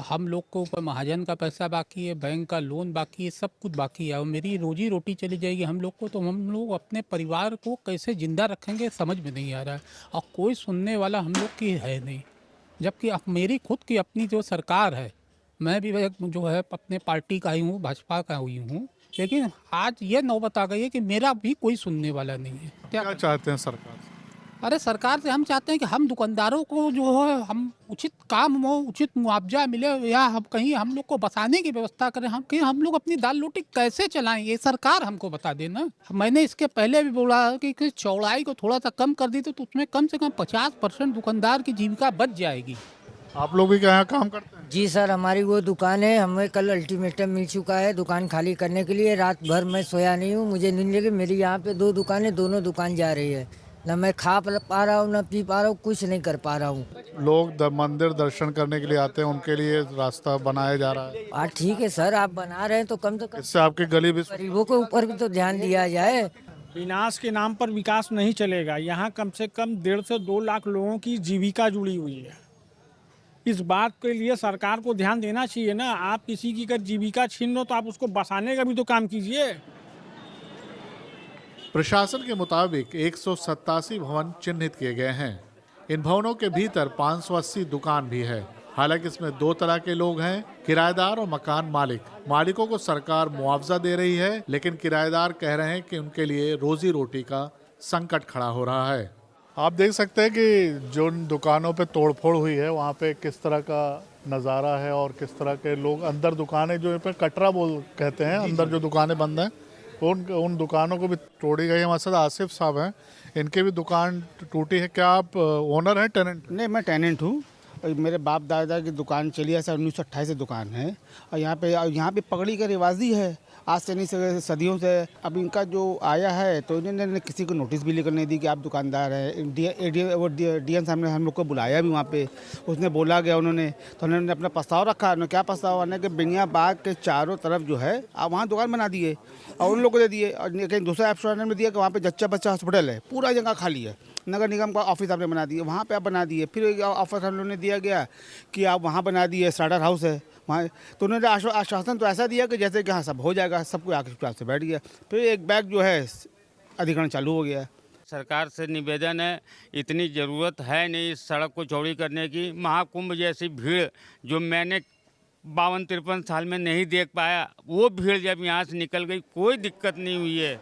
हम लोग को ऊपर महाजन का पैसा बाकी है, बैंक का लोन बाकी है, सब कुछ बाकी है और मेरी रोजी रोटी चली जाएगी हम लोग को, तो हम लोग अपने परिवार को कैसे जिंदा रखेंगे समझ में नहीं आ रहा है। और कोई सुनने वाला हम लोग की है नहीं। जबकि अब मेरी खुद की अपनी जो सरकार है, मैं भी जो है अपने पार्टी का ही हूँ, भाजपा का हुई हूँ, लेकिन आज ये नौबत आ गई है कि मेरा भी कोई सुनने वाला नहीं है। क्या क्या चाहते हैं सरकार से? अरे सरकार से हम चाहते हैं कि हम दुकानदारों को जो है हम उचित काम हो, उचित मुआवजा मिले, या हम कहीं हम लोग को बसाने की व्यवस्था करें, हम कि हम लोग अपनी दाल रोटी कैसे चलाएं, ये सरकार हमको बता देना। मैंने इसके पहले भी बोला कि चौड़ाई को थोड़ा सा कम कर दी तो उसमें कम से कम 50% दुकानदार की जीविका बच जाएगी। आप लोग भी क्या यहाँ काम करते हैं? जी सर, हमारी वो दुकान है, हमें कल अल्टीमेटम मिल चुका है दुकान खाली करने के लिए। रात भर मैं सोया नहीं हूँ, मुझे नींद लगी। मेरी यहाँ पे 2 दुकानें, दोनों दुकान जा रही है। ना मैं खा पा रहा हूँ, ना पी पा रहा हूँ, कुछ नहीं कर पा रहा हूँ। लोग मंदिर दर्शन करने के लिए आते हैं, उनके लिए रास्ता बनाया जा रहा है। हाँ ठीक है सर, आप बना रहे हैं तो कम से कम इससे आपकी गली भी गरीबों के ऊपर भी तो ध्यान दिया जाए। विनाश के नाम पर विकास नहीं चलेगा। यहाँ कम से कम 1.5 से 2 लाख लोगों की जीविका जुड़ी हुई है। इस बात के लिए सरकार को ध्यान देना चाहिए ना। आप किसी की अगर जीविका छीन लो तो आप उसको बसाने का भी तो काम कीजिए। प्रशासन के मुताबिक 187 भवन चिन्हित किए गए हैं। इन भवनों के भीतर 580 दुकान भी है। हालांकि इसमें 2 तरह के लोग हैं, किराएदार और मकान मालिक। मालिकों को सरकार मुआवजा दे रही है, लेकिन किराएदार कह रहे हैं कि उनके लिए रोजी रोटी का संकट खड़ा हो रहा है। आप देख सकते हैं कि जो दुकानों पे तोड़फोड़ हुई है वहाँ पे किस तरह का नज़ारा है और किस तरह के लोग अंदर दुकानें जो पे कटरा बोल कहते हैं, अंदर जो दुकानें बंद हैं उन दुकानों को भी तोड़ी गई है। हमारे साथ आसिफ साहब हैं, इनकी भी दुकान टूटी है। क्या आप ओनर हैं, टेनेंट? नहीं, मैं टेनेंट हूँ। मेरे बाप दादा की दुकान चली है सर, 1928 से दुकान है। और यहाँ पे पगड़ी का रिवाज ही है आज से नहीं, सदियों से। अब इनका जो आया है तो इन्होंने किसी को नोटिस भी लेकर नहीं दी कि आप दुकानदार हैं। डीएम साहब ने हम लोग को बुलाया भी वहाँ पे, उसने बोला गया उन्होंने, तो उन्होंने अपना प्रस्ताव रखा। उन्होंने क्या प्रस्ताव आने कि बिंगिया बाग के चारों तरफ जो है आप वहाँ दुकान बना दिए और उन लोगों को दे दिए। और कहीं दूसरा एप्शन ने दिया कि वहाँ पे जच्चा बच्चा हॉस्पिटल है, पूरा जगह खाली है, नगर निगम का ऑफिस आपने बना दिए, वहाँ पे आप बना दिए। फिर ऑफर हम लोगों ने दिया गया कि आप वहाँ बना दिए, स्टार्टर हाउस है वहाँ। तो उन्होंने आश्वासन तो ऐसा दिया कि जैसे कि हाँ सब हो जाएगा, सब कोई आके से बैठ गया। फिर एक बैग जो है अधिग्रहण चालू हो गया। सरकार से निवेदन है, इतनी ज़रूरत है नहीं इस सड़क को चौड़ी करने की। महाकुंभ जैसी भीड़ जो मैंने 52-53 साल में नहीं देख पाया, वो भीड़ जब यहाँ से निकल गई, कोई दिक्कत नहीं हुई है।